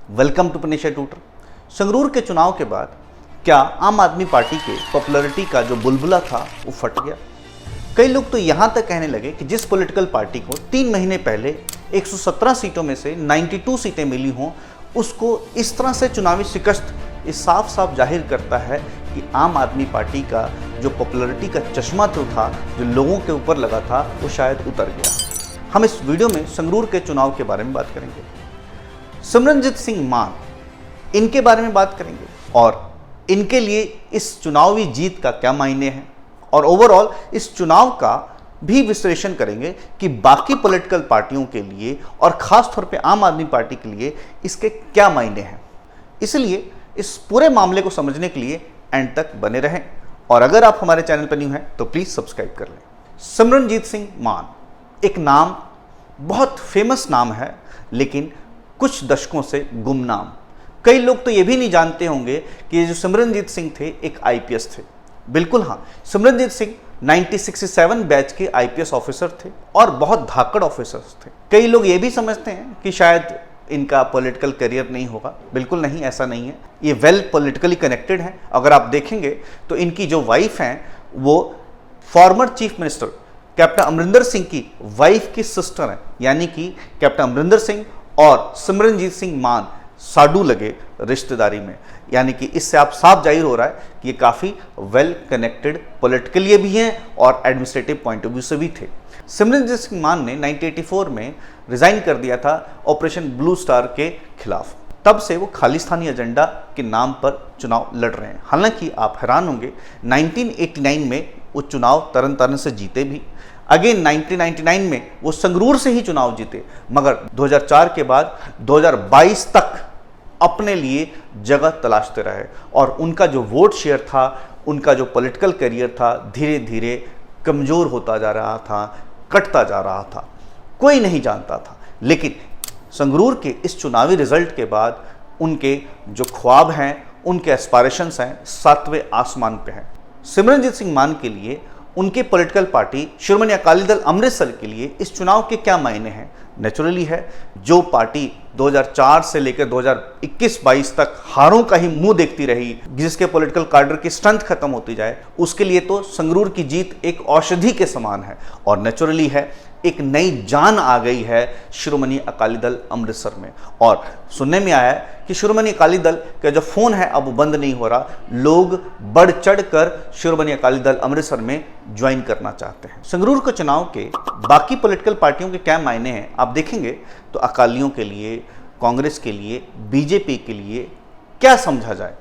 Welcome to Panisha tutor. Sangrur के चुनाव के बाद क्या आम आदमी पार्टी के पॉपुलैरिटी का जो बुलबुला था वो फट गया। कई लोग तो यहाँ तक कहने लगे कि जिस पॉलिटिकल पार्टी को 3 महीने पहले 117 सीटों में से 92 सीटें मिली हों, उसको इस तरह से चुनावी शिकस्त इस साफ साफ जाहिर करता है कि आम आदमी पार्टी का जो पॉपुलैरिटी का चश्मा तो था, जो लोगों के ऊपर लगा था, वो शायद उतर गया। हम इस वीडियो में संगरूर के चुनाव के बारे में बात करेंगे, सिमरनजीत सिंह मान इनके बारे में बात करेंगे और इनके लिए इस चुनावी जीत का क्या मायने हैं, और ओवरऑल इस चुनाव का भी विश्लेषण करेंगे कि बाकी पॉलिटिकल पार्टियों के लिए और खास तौर पे आम आदमी पार्टी के लिए इसके क्या मायने हैं। इसलिए इस पूरे मामले को समझने के लिए एंड तक बने रहें, और अगर आप हमारे चैनल पर न्यू हैं तो प्लीज सब्सक्राइब कर लें। सिमरनजीत सिंह मान एक नाम, बहुत फेमस नाम है, लेकिन कुछ दशकों से गुमनाम। कई लोग तो ये भी नहीं जानते होंगे कि ये जो सिमरनजीत सिंह थे एक आईपीएस थे। बिल्कुल हाँ, सिमरनजीत सिंह 1967 बैच के आईपीएस ऑफिसर थे और बहुत धाकड़ ऑफिसर्स थे। कई लोग ये भी समझते हैं कि शायद इनका पॉलिटिकल करियर नहीं होगा। बिल्कुल नहीं, ऐसा नहीं है। ये वेल पॉलिटिकली कनेक्टेड हैं। अगर आप देखेंगे तो इनकी जो वाइफ हैं वो former chief minister captain Amarinder Singh की वाइफ की सिस्टर हैं, यानी कि कैप्टन अमरिंदर सिंह और सिमरनजीत सिंह मान साडू लगे रिश्तेदारी में। यानी कि इससे आप साफ जाहिर हो रहा है कि ये काफ़ी वेल कनेक्टेड पॉलिटिकली भी हैं और एडमिनिस्ट्रेटिव पॉइंट ऑफ व्यू से भी थे। सिमरनजीत सिंह मान ने 1984 में रिजाइन कर दिया था ऑपरेशन ब्लू स्टार के खिलाफ। तब से वो खालिस्तानी एजेंडा के नाम पर चुनाव लड़ रहे हैं। हालांकि आप हैरान होंगे, 1989 में वो चुनाव तरन तारण से जीते भी। अगेन 1999 में वो संगरूर से ही चुनाव जीते, मगर 2004 के बाद 2022 तक अपने लिए जगह तलाशते रहे और उनका जो वोट शेयर था, उनका जो पॉलिटिकल करियर था, धीरे धीरे कमज़ोर होता जा रहा था, कटता जा रहा था। कोई नहीं जानता था, लेकिन संगरूर के इस चुनावी रिजल्ट के बाद उनके जो ख्वाब हैं, उनके एस्पायरेशंस हैं, 7वें आसमान पे हैं। सिमरनजीत सिंह मान के लिए उनके पॉलिटिकल पार्टी शिरोमणि अकाली दल अमृतसर के लिए इस चुनाव के क्या मायने हैं। नेचुरली है, जो पार्टी 2004 से लेकर 2021-22 तक हारों का ही मुंह देखती रही, जिसके पॉलिटिकल कार्डर की स्ट्रेंथ खत्म होती जाए, उसके लिए तो संगरूर की जीत एक औषधि के समान है। और नेचुरली है, एक नई जान आ गई है शिरोमणि अकाली दल अमृतसर में। और सुनने में आया है कि शिरोमणि अकाली दल का जो फोन है अब बंद नहीं हो रहा, लोग बढ़ चढ़ कर शिरोमणि अकाली दल अमृतसर में ज्वाइन करना चाहते हैं। संगरूर के चुनाव के बाकी पॉलिटिकल पार्टियों के क्या मायने हैं आप देखेंगे तो अकालियों के लिए, कांग्रेस के लिए, बीजेपी के लिए क्या समझा जाए।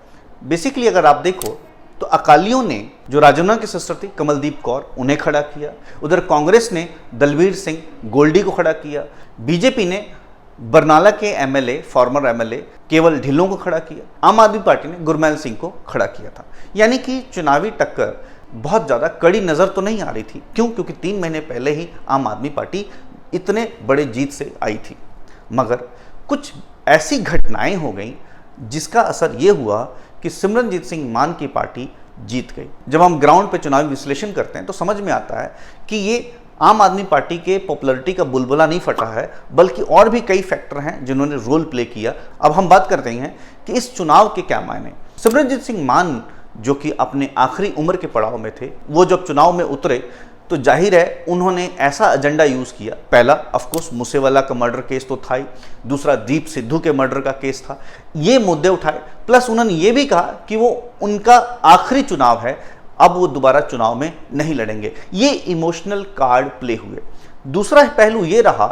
बेसिकली अगर आप देखो तो अकालियों ने जो राजन्ना की सिस्टर थी कमलदीप कौर, उन्हें खड़ा किया। उधर कांग्रेस ने दलवीर सिंह गोल्डी को खड़ा किया। बीजेपी ने बरनाला के एमएलए, फॉर्मर एमएलए केवल ढिल्लों को खड़ा किया। आम आदमी पार्टी ने गुरमैल सिंह को खड़ा किया था। यानी कि चुनावी टक्कर बहुत ज़्यादा कड़ी नज़र तो नहीं आ रही थी। क्यों? क्योंकि 3 महीने पहले ही आम आदमी पार्टी इतने बड़े जीत से आई थी। मगर कुछ ऐसी घटनाएं हो गई जिसका असर ये हुआ कि सिमरनजीत सिंह मान की पार्टी जीत गई। जब हम ग्राउंड पे चुनावी विश्लेषण करते हैं तो समझ में आता है कि ये आम आदमी पार्टी के पॉपुलैरिटी का बुलबुला नहीं फटा है, बल्कि और भी कई फैक्टर हैं जिन्होंने रोल प्ले किया। अब हम बात करते हैं कि इस चुनाव के क्या मायने। सिमरनजीत सिंह मान जो कि अपने आखिरी उम्र के पड़ाव में थे, वो जब चुनाव में उतरे तो जाहिर है उन्होंने ऐसा एजेंडा यूज किया। पहला ऑफकोर्स मूसेवाला का मर्डर केस तो था ही, दूसरा दीप सिद्धू के मर्डर का केस था। ये मुद्दे उठाए, प्लस उन्होंने ये भी कहा कि वो उनका आखिरी चुनाव है, अब वो दोबारा चुनाव में नहीं लड़ेंगे। ये इमोशनल कार्ड प्ले हुए। दूसरा पहलू ये रहा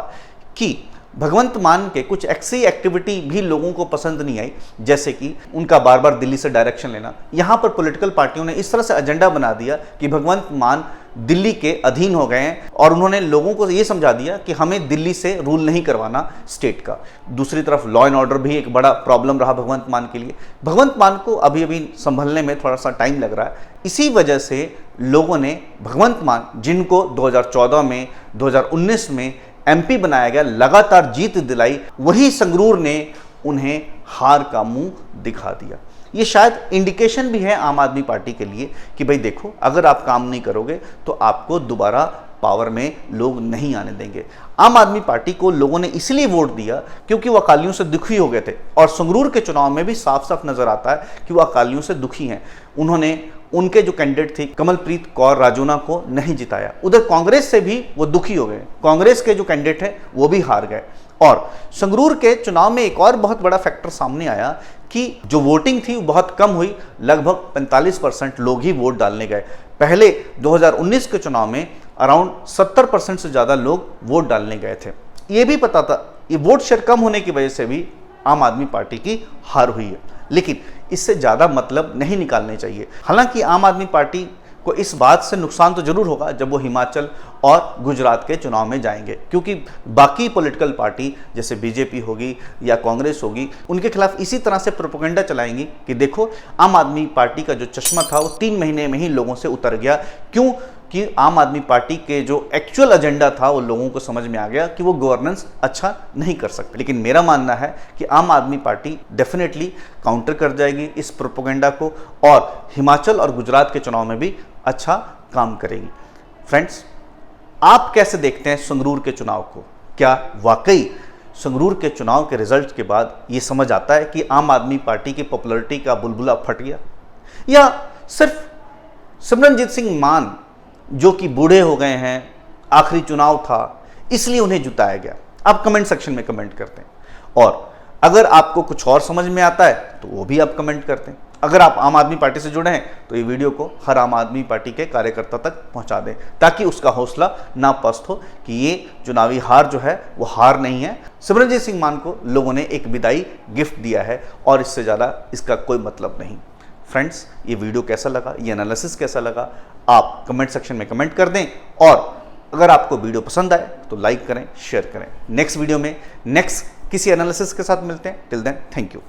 कि भगवंत मान के कुछ ऐसी एक्टिविटी भी लोगों को पसंद नहीं आई, जैसे कि उनका बार बार दिल्ली से डायरेक्शन लेना। यहाँ पर पॉलिटिकल पार्टियों ने इस तरह से एजेंडा बना दिया कि भगवंत मान दिल्ली के अधीन हो गए हैं और उन्होंने लोगों को ये समझा दिया कि हमें दिल्ली से रूल नहीं करवाना स्टेट का। दूसरी तरफ लॉ एंड ऑर्डर भी एक बड़ा प्रॉब्लम रहा भगवंत मान के लिए। भगवंत मान को अभी अभी संभलने में थोड़ा सा टाइम लग रहा है। इसी वजह से लोगों ने भगवंत मान, जिनको 2014 में, 2019 में एमपी बनाया गया, लगातार जीत दिलाई, वही संगरूर ने उन्हें हार का मुंह दिखा दिया। ये शायद इंडिकेशन भी है आम आदमी पार्टी के लिए कि भाई देखो, अगर आप काम नहीं करोगे तो आपको दोबारा पावर में लोग नहीं आने देंगे। आम आदमी पार्टी को लोगों ने इसलिए वोट दिया क्योंकि वो अकालियों से दुखी हो गए थे, और संगरूर के चुनाव में भी साफ साफ नजर आता है कि वो अकालियों से दुखी हैं। उन्होंने उनके जो कैंडिडेट थी कमलप्रीत कौर राजोना को नहीं जिताया। उधर कांग्रेस से भी वो दुखी हो गए, कांग्रेस के जो कैंडिडेट है वो भी हार गए। और संगरूर के चुनाव में एक और बहुत बड़ा फैक्टर सामने आया कि जो वोटिंग थी वो बहुत कम हुई, लगभग 45% लोग ही वोट डालने गए। पहले 2019 के चुनाव में अराउंड 70% से ज़्यादा लोग वोट डालने गए थे। ये भी पता था, ये वोट शेयर कम होने की वजह से भी आम आदमी पार्टी की हार हुई है, लेकिन इससे ज़्यादा मतलब नहीं निकालने चाहिए। हालांकि आम आदमी पार्टी को इस बात से नुकसान तो जरूर होगा जब वो हिमाचल और गुजरात के चुनाव में जाएंगे, क्योंकि बाकी पॉलिटिकल पार्टी जैसे बीजेपी होगी या कांग्रेस होगी उनके खिलाफ इसी तरह से प्रोपेगेंडा चलाएंगी कि देखो आम आदमी पार्टी का जो चश्मा था वो 3 महीने में ही लोगों से उतर गया। क्यों? कि आम आदमी पार्टी के जो एक्चुअल एजेंडा था वो लोगों को समझ में आ गया कि वो गवर्नेंस अच्छा नहीं कर सकते। लेकिन मेरा मानना है कि आम आदमी पार्टी डेफिनेटली काउंटर कर जाएगी इस प्रोपेगेंडा को, और हिमाचल और गुजरात के चुनाव में भी अच्छा काम करेगी। फ्रेंड्स, आप कैसे देखते हैं संगरूर के चुनाव को? क्या वाकई संगरूर के चुनाव के रिजल्ट के बाद ये समझ आता है कि आम आदमी पार्टी की पॉपुलैरिटी का बुलबुला फट गया, या सिर्फ सिमरनजीत सिंह मान जो कि बूढ़े हो गए हैं, आखिरी चुनाव था इसलिए उन्हें जिताया गया? आप कमेंट सेक्शन में कमेंट करते हैं, और अगर आपको कुछ और समझ में आता है तो वो भी आप कमेंट करते हैं। अगर आप आम आदमी पार्टी से जुड़े हैं तो ये वीडियो को हर आम आदमी पार्टी के कार्यकर्ता तक पहुंचा दें, ताकि उसका हौसला ना पस्त हो कि ये चुनावी हार जो है वो हार नहीं है। सिमरनजीत सिंह मान को लोगों ने एक विदाई गिफ्ट दिया है, और इससे ज़्यादा इसका कोई मतलब नहीं। फ्रेंड्स, ये वीडियो कैसा लगा, ये एनालिसिस कैसा लगा, आप कमेंट सेक्शन में कमेंट कर दें, और अगर आपको वीडियो पसंद आए तो लाइक करें, शेयर करें। नेक्स्ट वीडियो में नेक्स्ट किसी एनालिसिस के साथ मिलते हैं। Till then, thank you.